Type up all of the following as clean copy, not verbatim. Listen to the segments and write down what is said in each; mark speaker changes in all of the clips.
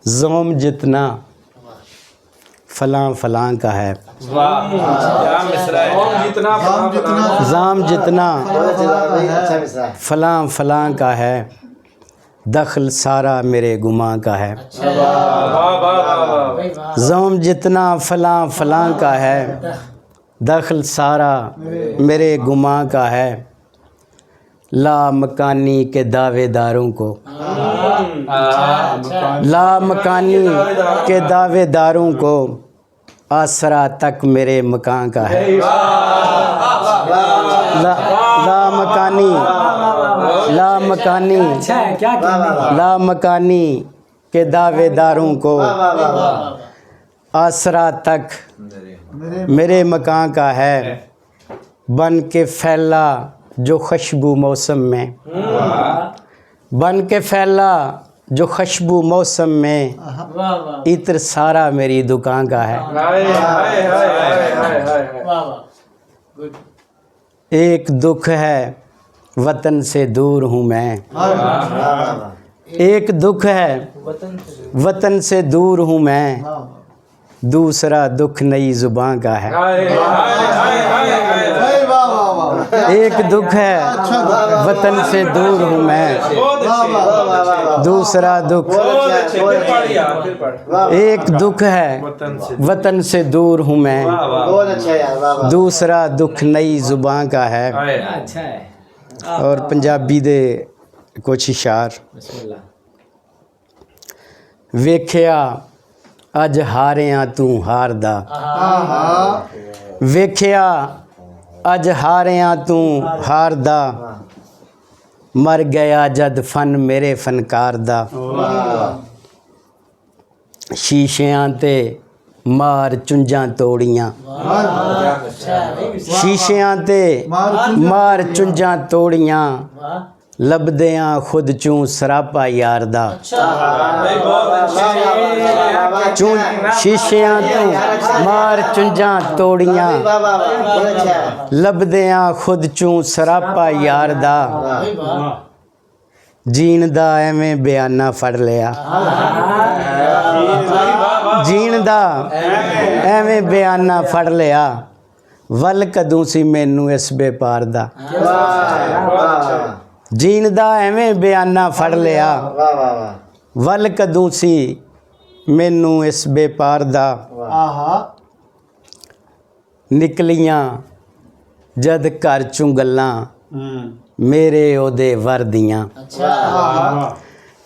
Speaker 1: ज़ोम जितना फलां फलां का है, ज़ाम जितना फलां फलां का है, दखल सारा मेरे गुमां का है। ज़ोम जितना फलां फलां का है, दखल सारा मेरे गुमां का है। ला मकानी के दावेदारों को, ला मकानी के दावेदारों को आसरा तक मेरे मकान का है। ला मकानी के दावेदारों को आसरा तक मेरे मकान का है। बन के फैला जो खुशबू मौसम में, बन के फैला जो खुशबू मौसम में, इत्र सारा मेरी दुकान का है। एक दुख है वतन से दूर हूँ मैं, एक दुख है वतन से दूर हूँ मैं, दूसरा दुख नई जुबान का है। एक दुख है वतन से दूर हूँ मैं, दूसरा दुख, एक दुख है वतन से दूर हूँ मैं, दूसरा दुख नई जुबान का है। और पंजाबी दे कुछ इशार। वेखिया अज हारिया तू हारदा, वेखिया अज हारिया तू हारदा, मर गया जद फन मेरे फनकार दा। शीशियां ते मार चुंझां तोड़ियां, शीशियां ते मार चुंझां तोड़ियां, लभदियां खुद चूं सरापा यार दा। शीशियां तो मार चुंझां तोड़ियां, लभदियां खुद चूं सरापा यार दा। जीन दा एवें बयाना फड़ लिया, जीन दा एवें बयाना फड़ लिया, वल कदूं सी मैनू इस बेपार दा। जीन दा एवें बयाना फड़ लिया, वल कदूं सी मैनू इस बेपार दा। निकलियां जद घर चों गल्लां मेरे ओदे वर दियां,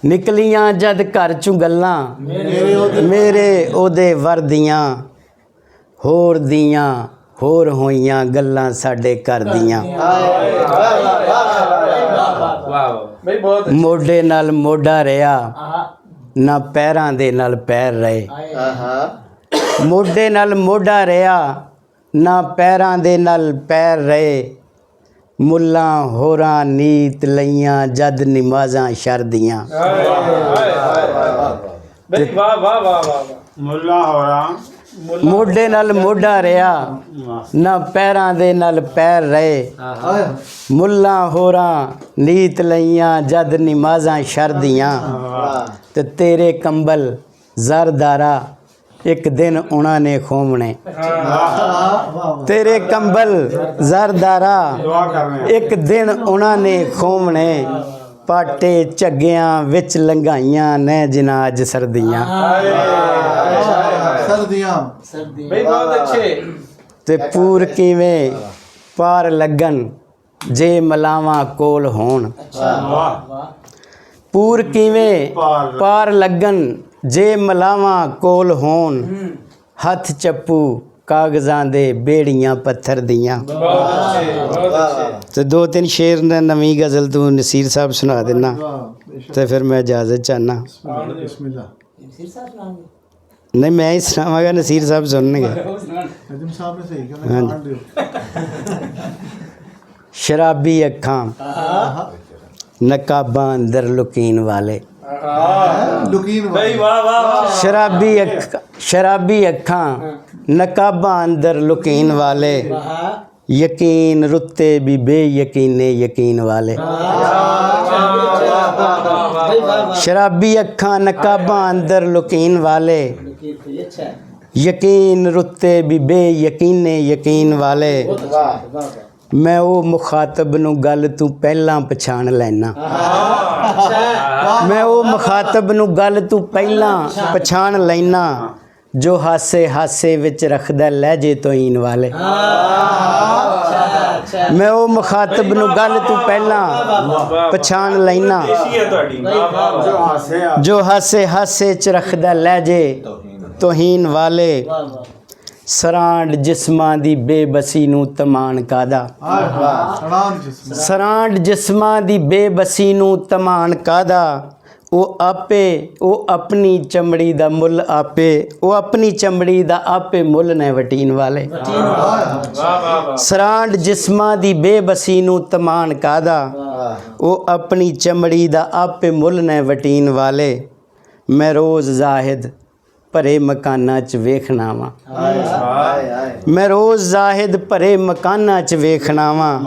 Speaker 1: निकलियां जद घर चों गल्लां मेरे ओदे वर दियां, होर दियां होर होइयां गल्लां साडे घर दियां। मोढे नाल मोढा रहा ना पैरां दे नाल पैर रहे, मोढे नाल मोढा रहा ना पैरां दे नाल पैर रहे। मुल्लां होरां नीत लईयां जद नमाज़ां शरदियां, मोढे नाल मोढा रहा ना पैरां दे नाल पैर रहे। मुल्लां होरां नीत लईयां जद नमाज़ां शरदियां, ते तेरे कंबल ज़रदारा एक दिन उन्हां ने खोमने। तेरे कंबल ज़रदारा एक दिन उन्हां ने खोमने, पाटे झग्गियां विच लंघाइयां ने जिनाज सर्दियां। ते पूर किवें पार लगन जे मलावां कोल होण, पूर किवें पार लगन जे मलावां कोल होण, हथ चप्पू कागज़ां दे बेड़ियां पत्थर दियां। तो दो तीन शेर ने नवीं गज़ल तू नसीर साहब सुना देना, तो फिर मैं इजाज़त चाहना। नहीं मैं ही सुनावांगा, नसीर साहब सुननगे। शराबी अखां नकाबां अंदर लुकीन वाले, शराबी अखां नकाबां अंदर लुकीन वाले, यकीन रुते भी बेयकीने यकीन वाले। ਸ਼ਰਾਬੀ ਅੱਖਾਂ ਨਕਾਬਾਂ ਅੰਦਰ ਲੁਕੀਨ ਵਾਲੇ ਯਕੀਨ ਰੁੱਤੇ ਵੀ ਬੇਯਕੀਨੇ ਯਕੀਨ ਵਾਲੇ ਮੈਂ ਉਹ ਮੁਖਾਤਬ ਨੂੰ ਗੱਲ ਤੂੰ ਪਹਿਲਾਂ ਪਛਾਣ ਲੈਣਾ ਮੈਂ ਉਹ ਮੁਖਾਤਬ ਨੂੰ ਗੱਲ ਤੂੰ ਪਹਿਲਾਂ ਪਛਾਣ ਲੈਣਾ ਜੋ ਹਾਸੇ ਹਾਸੇ ਵਿੱਚ ਰੱਖਦਾ ਲਹਿਜੇ ਤੋਹੀਨ ਵਾਲੇ ਮੈਂ ਉਹ ਮੁਖਾਤਬ ਨੂੰ ਗੱਲ ਤੂੰ ਪਹਿਲਾਂ ਪਛਾਣ ਲੈਣਾ ਜੋ ਹਾਸੇ ਹਾਸੇ ਚ ਰੱਖਦਾ ਲਹਿਜੇ ਤੋਹੀਨ ਵਾਲੇ ਸਰਾਂਡ ਜਿਸਮਾਂ ਦੀ ਬੇਬਸੀ ਨੂੰ ਤਮਾਨ ਕਾਦਾ ਸਰਾਂਡ ਜਿਸਮਾਂ ਦੀ ਬੇਬਸੀ ਨੂੰ ਤਮਾਨ ਕਾਦਾ ਉਹ ਆਪਣੀ ਚਮੜੀ ਦਾ ਮੁੱਲ ਉਹ ਆਪਣੀ ਚਮੜੀ ਦਾ ਆਪੇ ਮੁੱਲ ਨੇ ਵਟੀਨ ਵਾਲੇ ਸਰਾਂਡ ਜਿਸਮਾਂ ਦੀ ਬੇਬਸੀ ਨੂੰ ਤਮਾਨ ਕਾਦਾ ਉਹ ਆਪਣੀ ਚਮੜੀ ਦਾ ਆਪੇ ਮੁੱਲ ਨੇ ਵਟੀਨ ਵਾਲੇ ਮੈਂ ਰੋਜ਼ ਜ਼ਾਹਿਦ ਭਰੇ ਮਕਾਨਾਂ 'ਚ ਵੇਖਣਾ ਵਾਂ ਮੈਂ ਰੋਜ਼ ਜ਼ਾਹਿਦ ਭਰੇ ਮਕਾਨਾਂ 'ਚ ਵੇਖਣਾ ਵਾਂ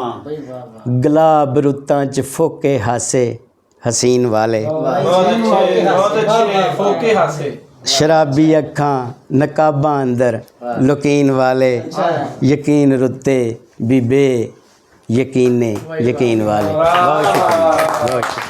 Speaker 1: ਗੁਲਾਬ ਰੁੱਤਾਂ 'ਚ ਫੋਕੇ ਹਾਸੇ ਹਸੀਨ ਵਾਲੇ ਸ਼ਰਾਬੀ ਅੱਖਾਂ ਨਕਾਬਾਂ ਅੰਦਰ ਲੁਕੀਨ ਵਾਲੇ ਯਕੀਨ ਰੁੱਤੇ ਵੀ ਬੇ ਯਕੀਨੇ ਯਕੀਨ ਵਾਲੇ ਬਹੁਤ ਸ਼ੁਕਰੀਆ ਬਹੁਤ ਸ਼ੁਕਰੀਆ